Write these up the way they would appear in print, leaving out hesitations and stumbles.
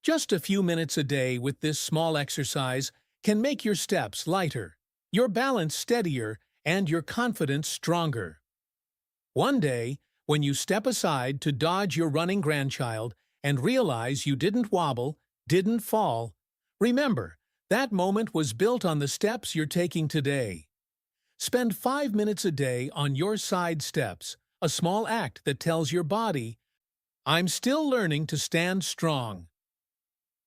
Just a few minutes a day with this small exercise can make your steps lighter, your balance steadier, and your confidence stronger. One day, when you step aside to dodge your running grandchild and realize you didn't wobble, didn't fall, remember, that moment was built on the steps you're taking today. Spend 5 minutes a day on your side steps, a small act that tells your body, I'm still learning to stand strong.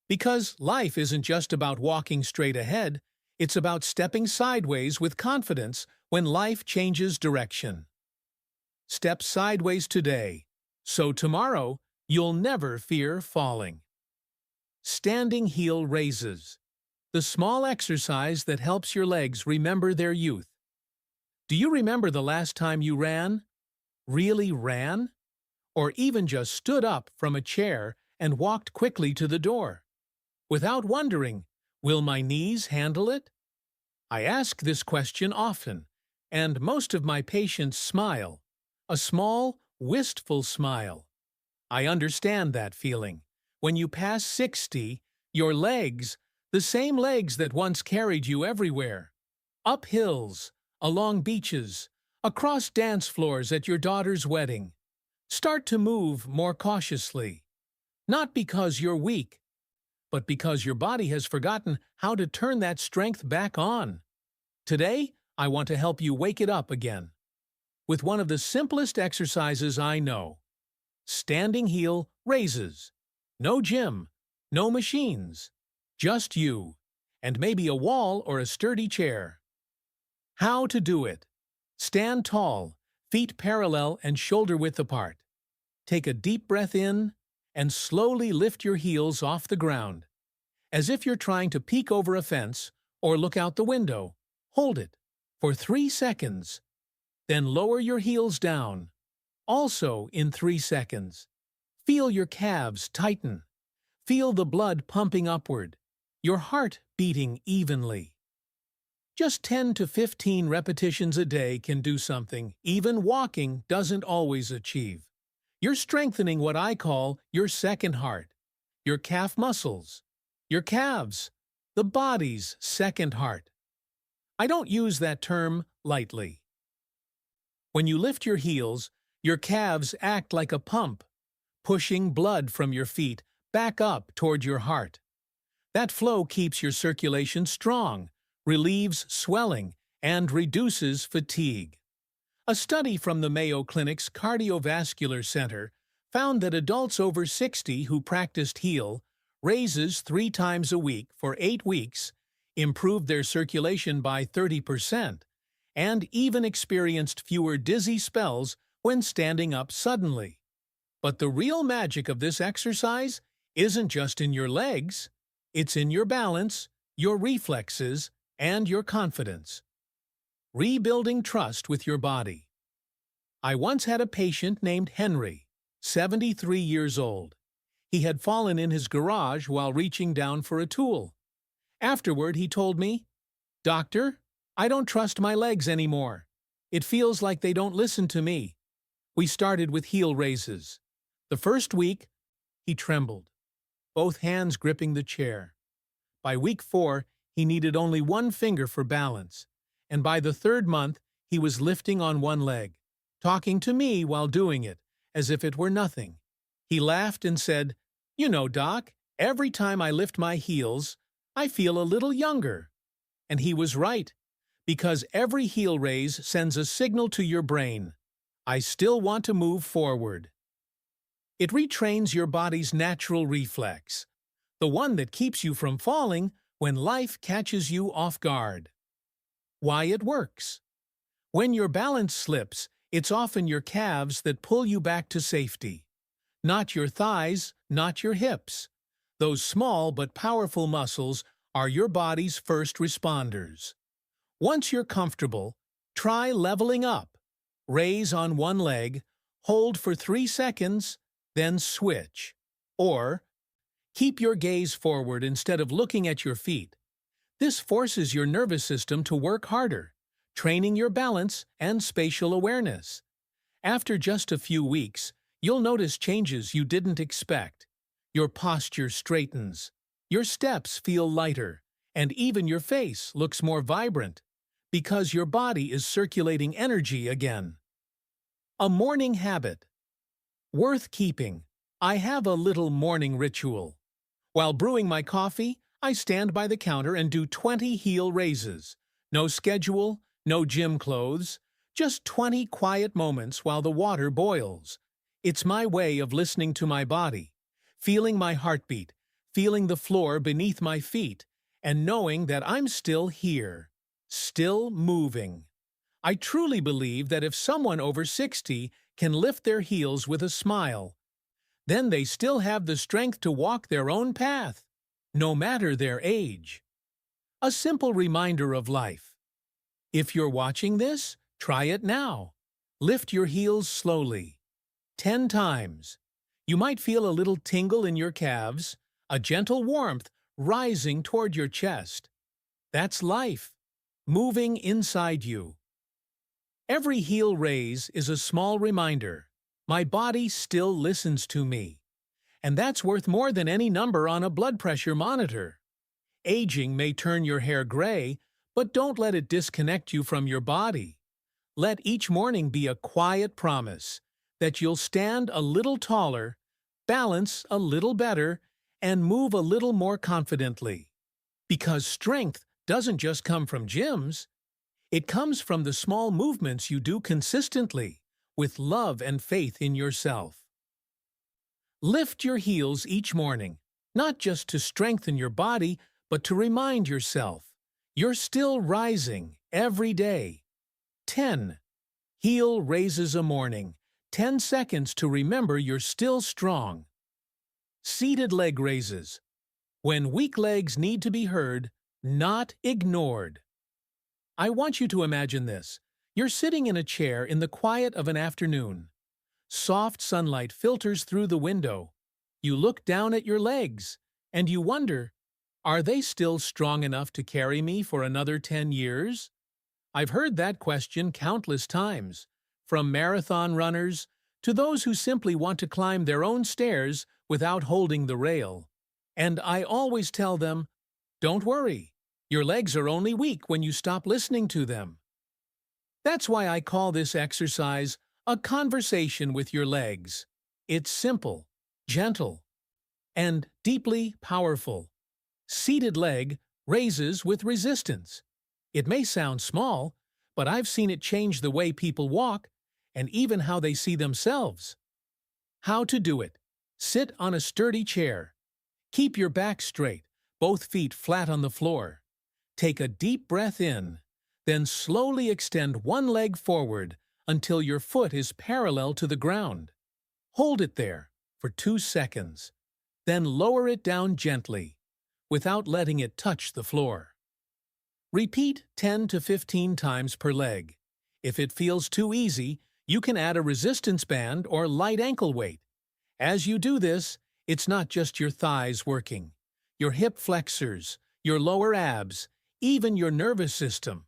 Because life isn't just about walking straight ahead, it's about stepping sideways with confidence when life changes direction. Step sideways today, so tomorrow you'll never fear falling. Standing heel raises. The small exercise that helps your legs remember their youth. Do you remember the last time you ran? Really ran? Or even just stood up from a chair and walked quickly to the door? Without wondering, will my knees handle it? I ask this question often, and most of my patients smile. A small, wistful smile. I understand that feeling. When you pass 60, your legs, the same legs that once carried you everywhere, up hills, along beaches, across dance floors at your daughter's wedding, start to move more cautiously. Not because you're weak, but because your body has forgotten how to turn that strength back on. Today, I want to help you wake it up again with one of the simplest exercises I know. Standing heel raises. No gym, no machines, just you, and maybe a wall or a sturdy chair. How to do it. Stand tall, feet parallel and shoulder-width apart. Take a deep breath in and slowly lift your heels off the ground. As if you're trying to peek over a fence or look out the window. Hold it for 3 seconds. Then lower your heels down, also in 3 seconds. Feel your calves tighten. Feel the blood pumping upward, your heart beating evenly. Just 10 to 15 repetitions a day can do something even walking doesn't always achieve. You're strengthening what I call your second heart, your calf muscles, your calves, the body's second heart. I don't use that term lightly. When you lift your heels, your calves act like a pump, pushing blood from your feet back up toward your heart. That flow keeps your circulation strong, relieves swelling, and reduces fatigue. A study from the Mayo Clinic's Cardiovascular Center found that adults over 60 who practiced heel raises 3 times a week for 8 weeks improved their circulation by 30%. And even experienced fewer dizzy spells when standing up suddenly. But the real magic of this exercise isn't just in your legs, it's in your balance, your reflexes, and your confidence. Rebuilding trust with your body. I once had a patient named Henry, 73 years old. He had fallen in his garage while reaching down for a tool. Afterward, he told me, "Doctor, I don't trust my legs anymore. It feels like they don't listen to me." We started with heel raises. The first week, he trembled, both hands gripping the chair. By week 4, he needed only one finger for balance. And by the 3rd month, he was lifting on one leg, talking to me while doing it, as if it were nothing. He laughed and said, "You know, Doc, every time I lift my heels, I feel a little younger." And he was right. Because every heel raise sends a signal to your brain, I still want to move forward. It retrains your body's natural reflex, the one that keeps you from falling when life catches you off guard. Why it works. When your balance slips, it's often your calves that pull you back to safety. Not your thighs, not your hips. Those small but powerful muscles are your body's first responders. Once you're comfortable, try leveling up. Raise on one leg, hold for 3 seconds, then switch. Or, keep your gaze forward instead of looking at your feet. This forces your nervous system to work harder, training your balance and spatial awareness. After just a few weeks, you'll notice changes you didn't expect. Your posture straightens, your steps feel lighter, and even your face looks more vibrant because your body is circulating energy again. A morning habit. Worth keeping. I have a little morning ritual. While brewing my coffee, I stand by the counter and do 20 heel raises. No schedule, no gym clothes, just 20 quiet moments while the water boils. It's my way of listening to my body, feeling my heartbeat, feeling the floor beneath my feet, and knowing that I'm still here, still moving. I truly believe that if someone over 60 can lift their heels with a smile, then they still have the strength to walk their own path, no matter their age. A simple reminder of life. If you're watching this, try it now. Lift your heels slowly. 10 times. You might feel a little tingle in your calves, a gentle warmth rising toward your chest. That's life, moving inside you. Every heel raise is a small reminder. My body still listens to me. And that's worth more than any number on a blood pressure monitor. Aging may turn your hair gray, but don't let it disconnect you from your body. Let each morning be a quiet promise that you'll stand a little taller, balance a little better, and move a little more confidently. Because strength doesn't just come from gyms. It comes from the small movements you do consistently, with love and faith in yourself. Lift your heels each morning, not just to strengthen your body, but to remind yourself you're still rising every day. 10. Heel raises a morning. 10 seconds to remember you're still strong. Seated leg raises. When weak legs need to be heard, not ignored. I want you to imagine this. You're sitting in a chair in the quiet of an afternoon. Soft sunlight filters through the window. You look down at your legs, and you wonder, are they still strong enough to carry me for another 10 years? I've heard that question countless times, from marathon runners to those who simply want to climb their own stairs without holding the rail. And I always tell them, don't worry. Your legs are only weak when you stop listening to them. That's why I call this exercise a conversation with your legs. It's simple, gentle, and deeply powerful. Seated leg raises with resistance. It may sound small, but I've seen it change the way people walk and even how they see themselves. How to do it. Sit on a sturdy chair. Keep your back straight, both feet flat on the floor. Take a deep breath in, then slowly extend one leg forward until your foot is parallel to the ground. Hold it there for 2 seconds, then lower it down gently, without letting it touch the floor. Repeat 10 to 15 times per leg. If it feels too easy, you can add a resistance band or light ankle weight. As you do this, it's not just your thighs working. Your hip flexors, your lower abs, even your nervous system.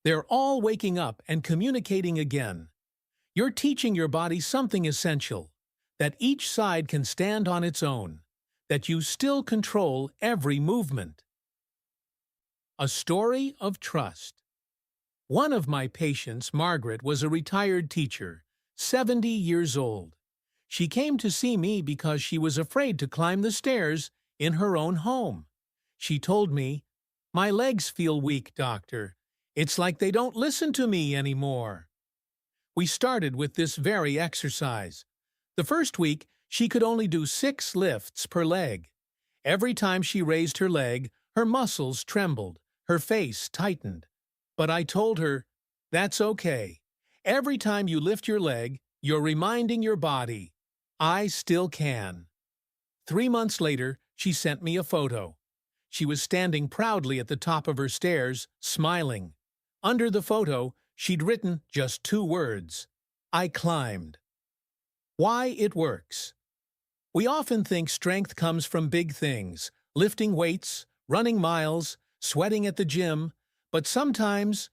They're all waking up and communicating again. You're teaching your body something essential, that each side can stand on its own, that you still control every movement. A story of trust. One of my patients, Margaret, was a retired teacher, 70 years old. She came to see me because she was afraid to climb the stairs in her own home. She told me, "My legs feel weak, doctor. It's like they don't listen to me anymore." We started with this very exercise. The first week, she could only do 6 lifts per leg. Every time she raised her leg, her muscles trembled, her face tightened. But I told her, "That's okay. Every time you lift your leg, you're reminding your body, I still can." 3 months later, she sent me a photo. She was standing proudly at the top of her stairs, smiling. Under the photo, she'd written just 2 words, "I climbed." Why it works. We often think strength comes from big things, lifting weights, running miles, sweating at the gym, but sometimes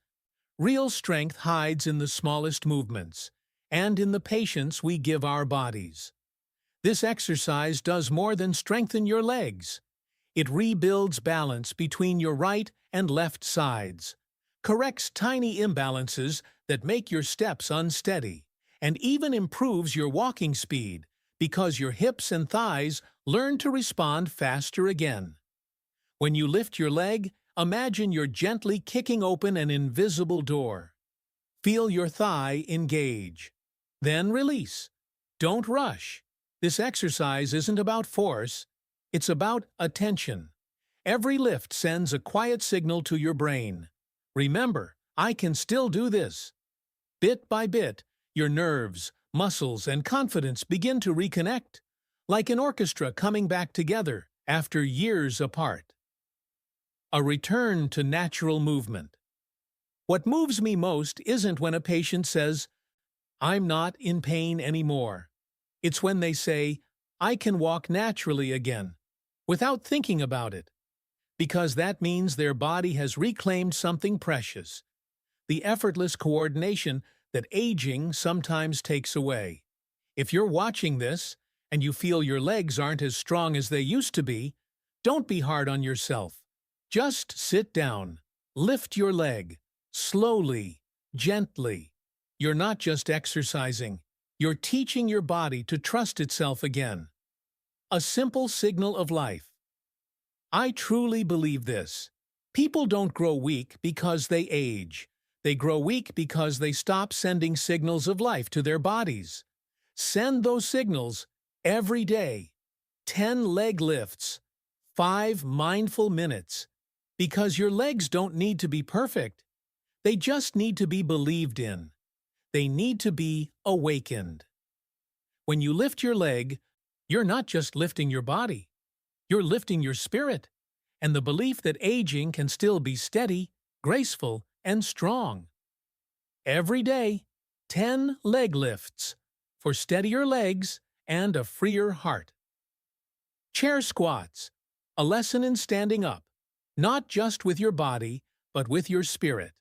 real strength hides in the smallest movements and in the patience we give our bodies. This exercise does more than strengthen your legs. It rebuilds balance between your right and left sides, corrects tiny imbalances that make your steps unsteady, and even improves your walking speed because your hips and thighs learn to respond faster again. When you lift your leg, imagine you're gently kicking open an invisible door. Feel your thigh engage. Then release. Don't rush. This exercise isn't about force, it's about attention. Every lift sends a quiet signal to your brain. Remember, I can still do this. Bit by bit, your nerves, muscles, and confidence begin to reconnect, like an orchestra coming back together after years apart. A return to natural movement. What moves me most isn't when a patient says, "I'm not in pain anymore." It's when they say, "I can walk naturally again," without thinking about it, because that means their body has reclaimed something precious, the effortless coordination that aging sometimes takes away. If you're watching this, and you feel your legs aren't as strong as they used to be, don't be hard on yourself. Just sit down, lift your leg, slowly, gently. You're not just exercising, you're teaching your body to trust itself again. A simple signal of life. I truly believe this. People don't grow weak because they age. They grow weak because they stop sending signals of life to their bodies. Send those signals every day. 10 leg lifts, 5 mindful minutes. Because your legs don't need to be perfect. They just need to be believed in. They need to be awakened. When you lift your leg, you're not just lifting your body. You're lifting your spirit and the belief that aging can still be steady, graceful, and strong. Every day, 10 leg lifts for steadier legs and a freer heart. Chair squats, a lesson in standing up, not just with your body, but with your spirit.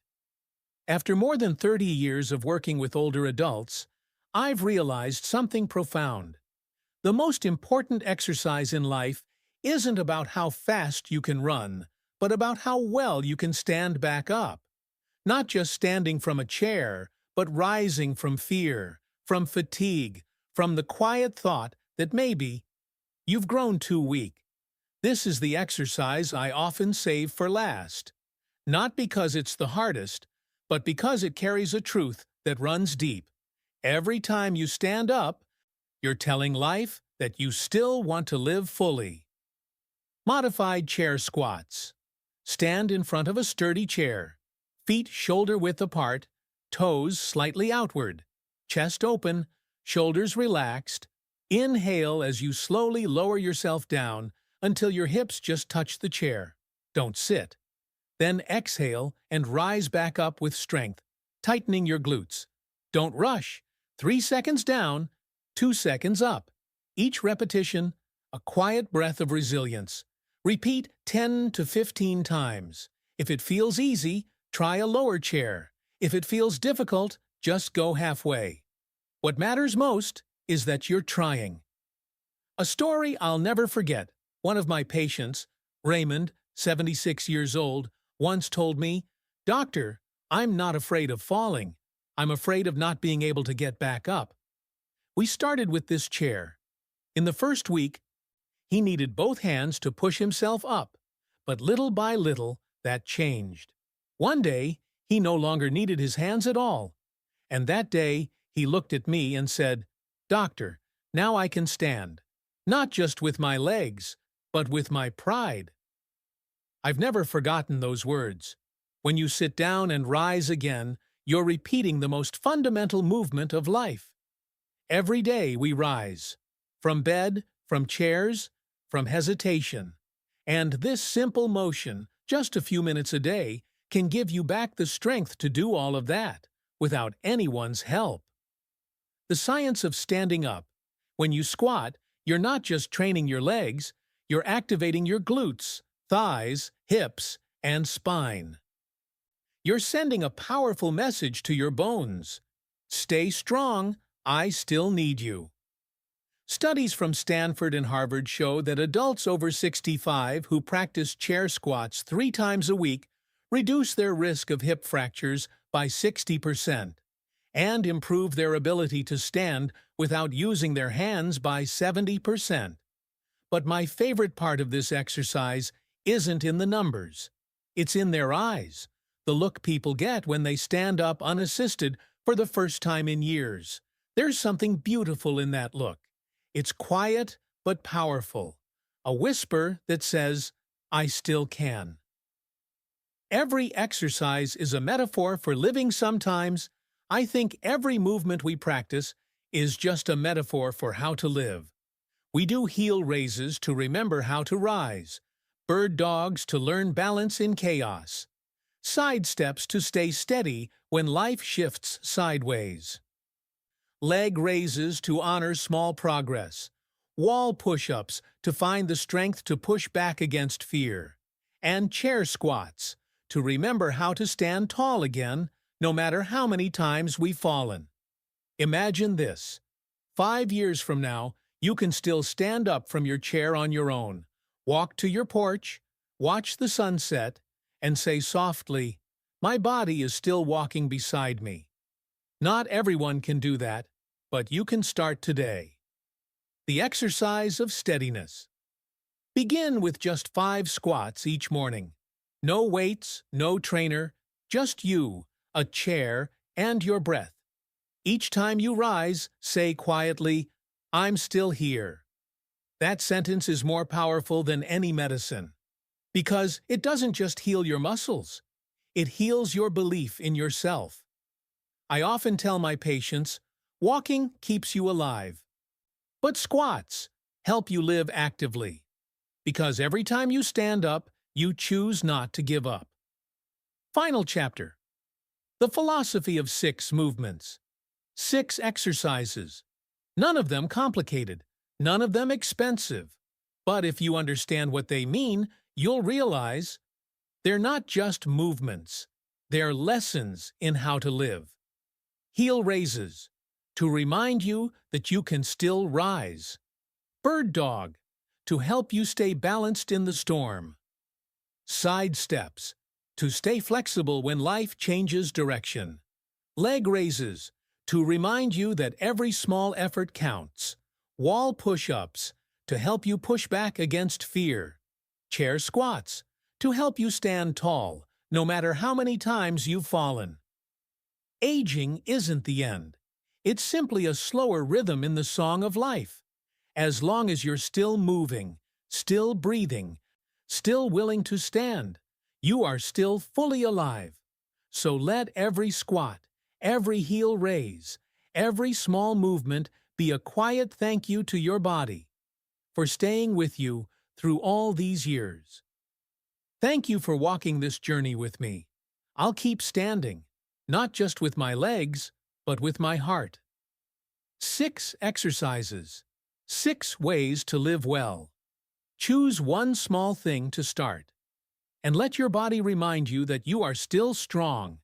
After more than 30 years of working with older adults, I've realized something profound. The most important exercise in life isn't about how fast you can run, but about how well you can stand back up. Not just standing from a chair, but rising from fear, from fatigue, from the quiet thought that maybe you've grown too weak. This is the exercise I often save for last. Not because it's the hardest, but because it carries a truth that runs deep. Every time you stand up, you're telling life that you still want to live fully. Modified chair squats. Stand in front of a sturdy chair, feet shoulder-width apart, toes slightly outward, chest open, shoulders relaxed. Inhale as you slowly lower yourself down until your hips just touch the chair. Don't sit. Then exhale and rise back up with strength, tightening your glutes. Don't rush. 3 seconds down, 2 seconds up. Each repetition, a quiet breath of resilience. Repeat 10 to 15 times. If it feels easy, try a lower chair. If it feels difficult, just go halfway. What matters most is that you're trying. A story I'll never forget. One of my patients, Raymond, 76 years old, once told me, "Doctor, I'm not afraid of falling. I'm afraid of not being able to get back up." We started with this chair. In the first week, he needed both hands to push himself up, but little by little, that changed. One day, he no longer needed his hands at all. And that day, he looked at me and said, "Doctor, now I can stand. Not just with my legs, but with my pride." I've never forgotten those words. When you sit down and rise again, you're repeating the most fundamental movement of life. Every day we rise. From bed, from chairs, from hesitation. And this simple motion, just a few minutes a day, can give you back the strength to do all of that, without anyone's help. The science of standing up. When you squat, you're not just training your legs, you're activating your glutes, thighs, hips, and spine. You're sending a powerful message to your bones. Stay strong, I still need you. Studies from Stanford and Harvard show that adults over 65 who practice chair squats 3 times a week reduce their risk of hip fractures by 60% and improve their ability to stand without using their hands by 70%. But my favorite part of this exercise isn't in the numbers. It's in their eyes, the look people get when they stand up unassisted for the first time in years. There's something beautiful in that look. It's quiet but powerful, a whisper that says, "I still can." Every exercise is a metaphor for living sometimes. I think every movement we practice is just a metaphor for how to live. We do heel raises to remember how to rise, bird dogs to learn balance in chaos, side steps to stay steady when life shifts sideways, leg raises to honor small progress, wall push-ups to find the strength to push back against fear, and chair squats to remember how to stand tall again no matter how many times we've fallen. Imagine this. 5 years from now, you can still stand up from your chair on your own, walk to your porch, watch the sunset, and say softly, "My body is still walking beside me." Not everyone can do that, but you can start today. The exercise of steadiness. Begin with just 5 squats each morning. No weights, no trainer, just you, a chair, and your breath. Each time you rise, say quietly, "I'm still here." That sentence is more powerful than any medicine, because it doesn't just heal your muscles, it heals your belief in yourself. I often tell my patients, walking keeps you alive, but squats help you live actively, because every time you stand up, you choose not to give up. Final chapter. The philosophy of 6 movements. 6 exercises. None of them complicated, none of them expensive. But if you understand what they mean, you'll realize they're not just movements, they're lessons in how to live. Heel raises, to remind you that you can still rise. Bird dog, to help you stay balanced in the storm. Side steps, to stay flexible when life changes direction. Leg raises, to remind you that every small effort counts. Wall push-ups, to help you push back against fear. Chair squats, to help you stand tall, no matter how many times you've fallen. Aging isn't the end. It's simply a slower rhythm in the song of life. As long as you're still moving, still breathing, still willing to stand, you are still fully alive. So let every squat, every heel raise, every small movement be a quiet thank you to your body for staying with you through all these years. Thank you for walking this journey with me. I'll keep standing, not just with my legs, but with my heart. 6 exercises, 6 ways to live well. Choose one small thing to start, and let your body remind you that you are still strong,